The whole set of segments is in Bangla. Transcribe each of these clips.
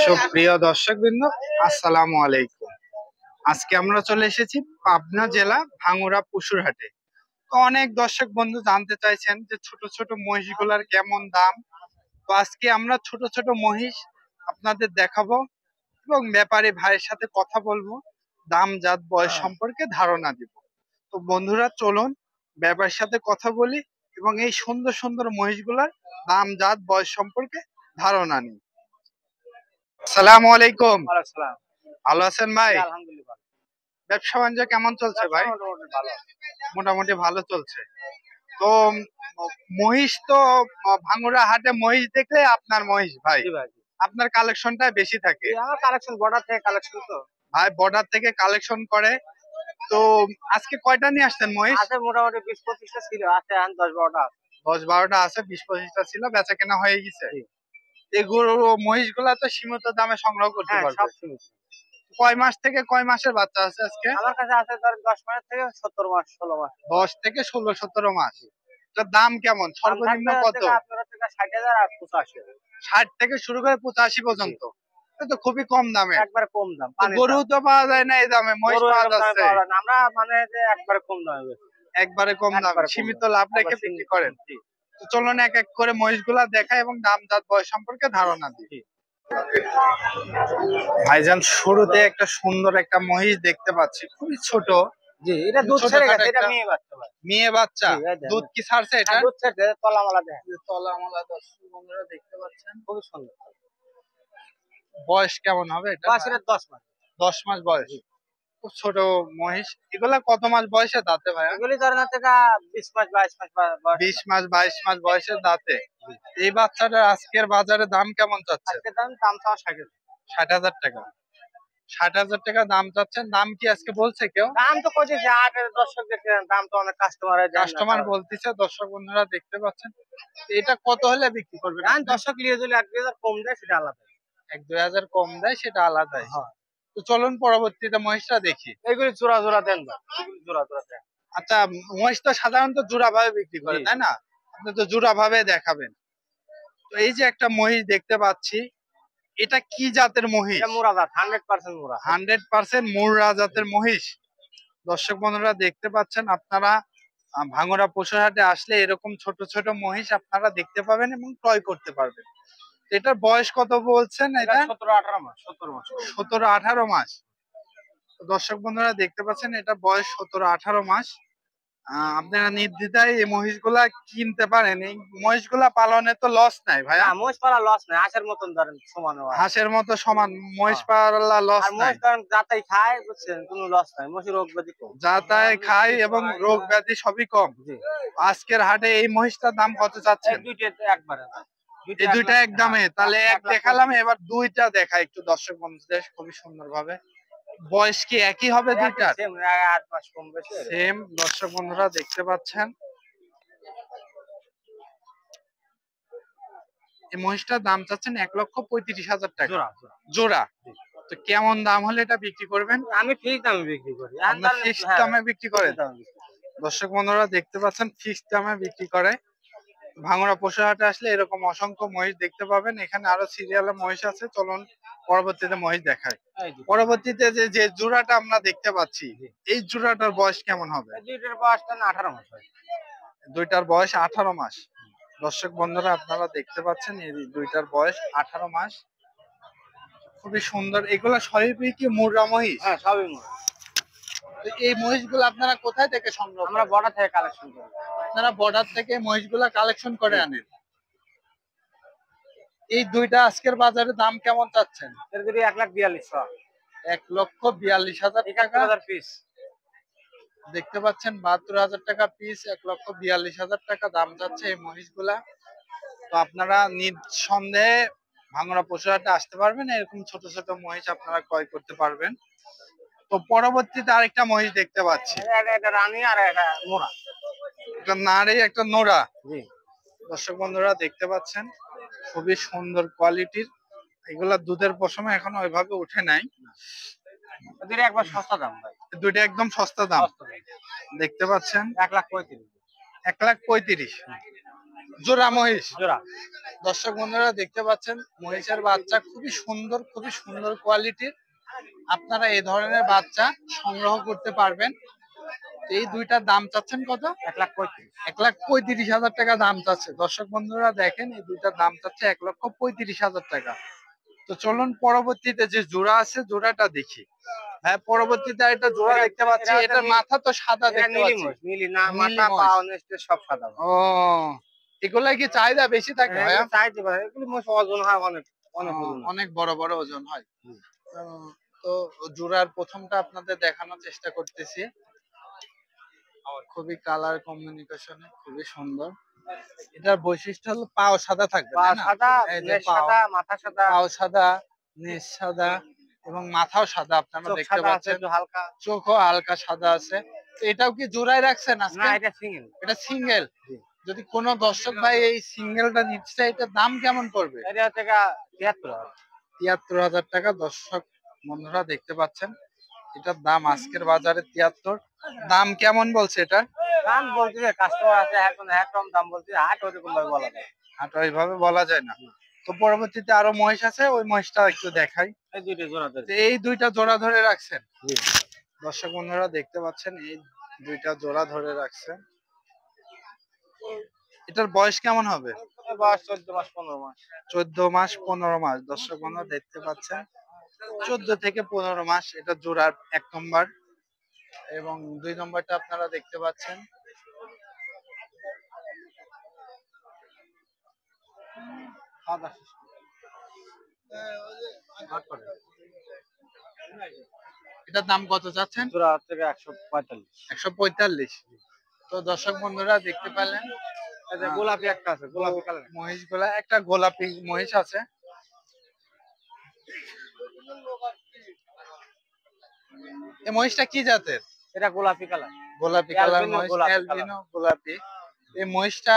সুপ্রিয় দর্শকবৃন্দ, আসসালামু আলাইকুম। আজকে আমরা চলে এসেছি পাবনা জেলা ভাঙ্গুড়া পশুর হাটে। তো অনেক দর্শক বন্ধু জানতে চাইছেন যে ছোট ছোট মহিষগুলার কেমন দাম। তো আজকে আমরা ছোট ছোট মহিষ আপনাদের দেখাবো এবং ব্যাপারী ভাইয়ের সাথে কথা বলবো, দাম জাত বয়স সম্পর্কে ধারণা দিব। তো বন্ধুরা চলুন ব্যাপারীর সাথে কথা বলি এবং এই সুন্দর সুন্দর মহিষগুলার দাম জাত বয়স সম্পর্কে ধারণা নিই। আসসালামু আলাইকুম। ভালো আছেন ভাই? আলহামদুলিল্লাহ। ব্যবসা বাণিজ্য কেমন চলছে ভাই? মোটামুটি ভালো চলছে। তো মহিষ তো ভাঙ্গুড়া হাটে মহিষ দেখলে আপনার মহিষ ভাই, আপনার কালেকশনটা বেশি থাকে। আমার কালেকশন বর্ডার থেকে কালেকশন তো ভাই বর্ডার থেকে কালেকশন করে। তো আজকে কয়টা নিয়ে আসছেন মহিষ? আছে মোটামুটি 20-25টা ছিল, আছে 10-12টা। 10-12টা আছে, 20-25টা ছিল, বেচা কেনা হয়ে গেছে। এগুলো মহিষগুলা তো সীমিত দামে সংগ্রহ করতে পারবে। সব সীমিত। কয় মাস থেকে কয় মাসের বাচ্চা আছে আজকে? আমার কাছে আছে ধর 10 মাস থেকে 70 মাস 16 মাস। 10 থেকে 16-17 মাস। এটার দাম কেমন? সর্বনিম্ন কত? আপনারা থেকে 60,000 আর 85,000। 60 থেকে শুরু করে 85 পর্যন্ত। এটা তো খুবই কম দামে। একবারে কম দাম। গরু তো পাওয়া যায় না এই দামে, মহিষ পাওয়া যাচ্ছে। আমরা মানে যে একবারে কম দামে। একবারে কম দামে সীমিত লাভ রেখে বিক্রি করেন। তো চলুন এক এক করে মহিষগুলা দেখাই এবং দাম জাত বয়স সম্পর্কে ধারণা দিই। ভাইজান শুরুতে একটা সুন্দর একটা মহিষ দেখতে পাচ্ছি, খুবই ছোট। জি, এটা দুধ ছেড়ে গেছে, এটা মেয়ে বাচ্চা ভাই। মেয়ে বাচ্চা। দুধ কি ছাড়ছে এটা? দুধ ছেড়ে তলামালা দেয়। তলামালা দর্শক বন্ধুরা দেখতে পাচ্ছেন, খুবই সুন্দর। বয়স কেমন হবে এটা? বয়স 10 মাস। 10 মাস বয়স। খুব ছোট মহিষ। এগুলা কত মাস বয়সে দাঁতে ভাই? এগুলি ধরেন থেকে 20 মাস 22 মাস বয়স। 20 মাস 22 মাস বয়সে দাঁতে। এই বাচ্চাটার আজকের বাজারে দাম কেমন চাচ্ছে? আজকে দাম চাওয়া 60,000 টাকা। 60,000 টাকা দাম চাচ্ছেন। দাম কি আজকে বলছে কেউ? দাম তো কইছে 8 দর্শক দেখে দাম তো অনেক কাস্টমার বলতিছে, দর্শক বন্ধুরা দেখতে পাচ্ছেন। এটা কত হলে বিক্রি করবেন? দর্শক নিয়ে যদি 1-2 কম দেয় সেটা আলাদা। 1-2 কম দেয় সেটা আলাদাই। তো চলুন পরবর্তীতে মহিষটা দেখি। এইগুলি জোড়া জোড়া দেন না, জোড়া জোড়া দেন। আচ্ছা, মহিষ তো সাধারণত জোড়া ভাবে বিক্রি করে, তাই না? আপনি তো জোড়া ভাবে দেখাবেন। তো এই যে একটা মহিষ দেখতে পাচ্ছি, এটা কি জাতের মহিষ? এটা মুরা জাত, 100% মুরা। 100% মুরা জাতের মহিষ। দর্শক বন্ধুরা দেখতে পাচ্ছেন, আপনারা ভাঙ্গুড়া পশুর হাটে আসলে এরকম ছোট ছোট মহিষ আপনারা দেখতে পাবেন এবং ক্রয় করতে পারবেন। এটার বয়স কত বলছেন? এটা 17-18 মাস। 17-18 মাস। দর্শক বন্ধুরা দেখতে পাচ্ছেন, এটা বয়স 17-18 মাস। আপনারা নির্দ্বিধায় এই মহিষগুলা কিনতে পারেন। এই মহিষগুলা পালনে তো লস নাই ভাই? মহিষ পালা লস নাই, হাঁসের মতন ধরেন সমান। হাঁসের মতো সমান মহিষ পালা লস নাই। মহিষ ধরেন যাতাই খায়, বুঝছেন, কোনো লস নাই। মহিষ রোগ ব্যাধি কম, যাতাই খায় এবং রোগ ব্যাধি সবই কম। আজকের হাটে এই মহিষটার দাম কত চাচ্ছেন? এই দুইটা একদমে। তাহলে এক দেখালাম, এবার দুইটা দেখা একটু দর্শক বন্ধুদের খুবই সুন্দর ভাবে। বয়স কি একই হবে দুইটার? 8 মাস কম বেশি সেম। দর্শক বন্ধুরা দেখতে পাচ্ছেন, এই মহিষটার দাম চাচ্ছেন 1,35,000 টাকা জোড়া। তো কেমন দাম হলে এটা বিক্রি করবেন? আমি ফিক্সড দামে বিক্রি করি। ফিক্সড দামে বিক্রি করেন? দর্শক বন্ধুরা দেখতে পাচ্ছেন, ফিক্সড দামে বিক্রি করে। ভাঙ্গুড়া পশুর হাটে আসলে এরকম অসংখ্য মহিষ দেখতে পাবেন। এখানে আরো সিরিয়ালে মহিষ আছে, চলুন পরবর্তীতে মহিষ দেখাই। পরবর্তীতে যে জোড়াটা আমরা দেখতে পাচ্ছি, এই জোড়াটার বয়স কেমন হবে? দুইটার বয়স 18 মাস। দুইটার বয়স 18 মাস। দর্শক বন্ধুরা আপনারা দেখতে পাচ্ছেন, এই দুইটার বয়স 18 মাস। খুবই সুন্দর। এগুলা সবই কি মুর্রা মহিষ? হ্যাঁ, সবই মুর্রা। এই মহিষগুলো আপনারা কোথায় থেকে সংগ্রহ করেন? আমরা বর্ডার থেকে কালেকশন করি। আপনারা বর্ডার থেকে মহিষগুলা কালেকশন করে আনেন। এই দুইটা আজকের বাজারে দাম কেমন চাচ্ছেন? এর যদি 1,42,000। 1,42,000 টাকা পিস। দেখতে পাচ্ছেন, 72,000 টাকা পিস। 1,42,000 টাকা দাম যাচ্ছে এই মহিষগুলা। তো আপনারা নিঃসন্দেহে ভাঙ্গুড়া পশুর হাটে আসতে পারবেন, এরকম ছোট ছোট মহিষ আপনারা ক্রয় করতে পারবেন। তো পরবর্তীতে আরেকটা মহিষ দেখতে পাচ্ছি, এটা রানী আর এটা মোরা। একটা নারী একটা নোরা। দর্শক বন্ধুরা দেখতে পাচ্ছেন, খুবই সুন্দর কোয়ালিটির। এগুলা দুধের পশমে এখনো ওইভাবে উঠে নাই। দুইটা একবার সস্তা দাম ভাই। দুইটা একদম সস্তা দাম দেখতে পাচ্ছেন। 1,35,000। 1,35,000। জোড়া মহিষ। জোড়া। দর্শক বন্ধুরা দেখতে পাচ্ছেন মহিষের বাচ্চা খুবই সুন্দর কোয়ালিটির। আপনারা এই ধরনের বাচ্চা সংগ্রহ করতে পারবেন। এই দুইটার দাম চাচ্ছেন কত? 1,35,000। 1,35,000 টাকা দাম চাচ্ছে। দর্শক বন্ধুরা দেখেন এই দুইটার দাম চাচ্ছে 1,35,000 টাকা। তো চলুন পরবর্তীতে যে জোড়া আছে জোড়াটা দেখি। হ্যাঁ, পরবর্তীতে একটা জোড়া দেখতে পাচ্ছি, এটার মাথা তো সাদা দেখতে পাচ্ছি। নীলি না, মাথা পা অনেক সব সাদা। ও, এগুলা কি চাহিদা বেশি থাকে ভাইয়া? চাইতে পারে, এগুলো মোষ ওজন হয় অনেক অনেক বড় বড় ওজন হয়। তো জোড়ার প্রথমটা আপনাদের দেখানোর চেষ্টা করতেছি। খুবই কালার কমিউনিকেশনে খুবই সুন্দর। এটার বৈশিষ্ট্য হলো পাও সাদা থাকবে, পা সাদা, নেজ সাদা, মাথা সাদা, পাও সাদা, নেজ সাদা এবং মাথাও সাদা আপনারা দেখতে পাচ্ছেন। হালকা চোখও হালকা সাদা আছে। তো এটাও কি জোড়ায় রাখছেন আজকে? না, এটা সিঙ্গেল। এটা সিঙ্গেল। যদি কোনো দর্শক ভাই এই সিঙ্গেলটা নিতে চায়, এটার দাম কেমন পড়বে? এটা হচ্ছে 73,000। 73,000 টাকা। দর্শক বন্ধুরা দেখতে পাচ্ছেন এটার দাম আজকের বাজারে 73। দাম কেমন বলছে এটা? দাম বলছে কাস্টমার আছে, এখন একদম দাম বলছে, হাট ওরকম ভাবে বলা যায়, হাট ওইভাবে বলা যায় না। তো পরবর্তীতে আরো মহিষ আছে, ওই মহিষটা একটু দেখাই। এই দুইটা জোড়া ধরে। এই দুইটা জোড়া ধরে রাখছেন। দর্শক বন্ধুরা দেখতে পাচ্ছেন এই দুইটা জোড়া ধরে রাখছে। এটার বয়স কেমন হবে? বয়স 14 মাস 15 মাস। 14 মাস 15 মাস। দর্শক বন্ধুরা দেখতে পাচ্ছেন 14 থেকে 15 মাস। এটা জোড়ার 1 নম্বর এবং 2 নম্বরটা আপনারা দেখতে পাচ্ছেন। এটার দাম কত চাচ্ছেন? জোড়া থেকে 145। 145। তো দর্শক বন্ধুরা দেখতে পেলেন গোলাপি একটা আছে, গোলাপি কালার মহিষ গুলা, একটা গোলাপি মহিষ আছে। এই মহিষটা কি জাতের? এটা গোলাপি কালার। গোলাপি কালার মহিষ, অ্যালবিনো গোলাপি। এই মহিষটা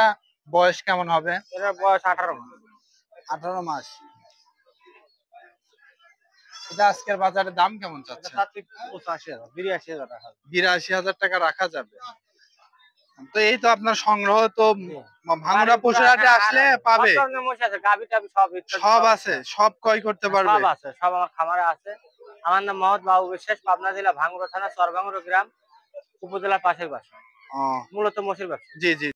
বয়স কেমন হবে? এটার বয়স 18 মাস। 18 মাস। এটা আজকের বাজারে দাম কেমন চাচ্ছেন? 85,000 82,000 টাকা। 82,000 টাকা রাখা যাবে। তো এই তো আপনার সংগ্রহ তো ভাঙুরা পশুরহাটে আসলে পাবে। সব আছে, সব ক্রয় করতে পারবে। সব আছে, সব আমার খামারে আছে। আমার নাম মোহাম্মদ বাবু বিশ্বাস, পাবনা জেলা ভাঙ্গুরা থানা চরভাঙ্গুরা গ্রাম, উপজেলার পাশের বাসা। মূলত মোষের ব্যবসা। জি জি।